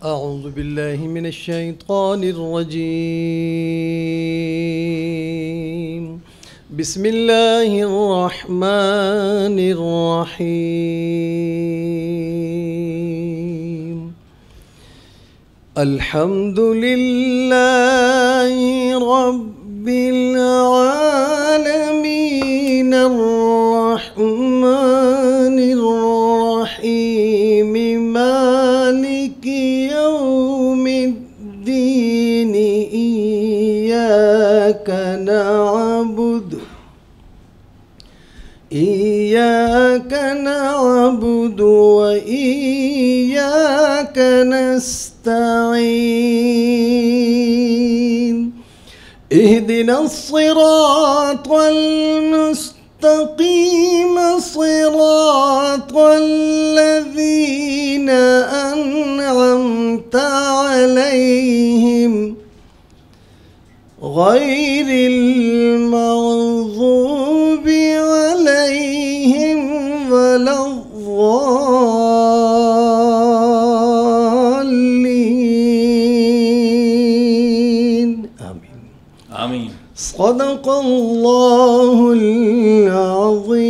أعوذ بالله من الشيطان الرجيم. بسم الله الرحمن الرحيم. الحمد لله رب العالمين الرحمن الرحيم مالك يوم الدين إياك نعبد وإياك نستعين اهدنا الصراط المستقيم صراط الذين أنعمت عليهم غير المغضوب عليهم ولا الضالين آمين. آمين. صدق الله العظيم.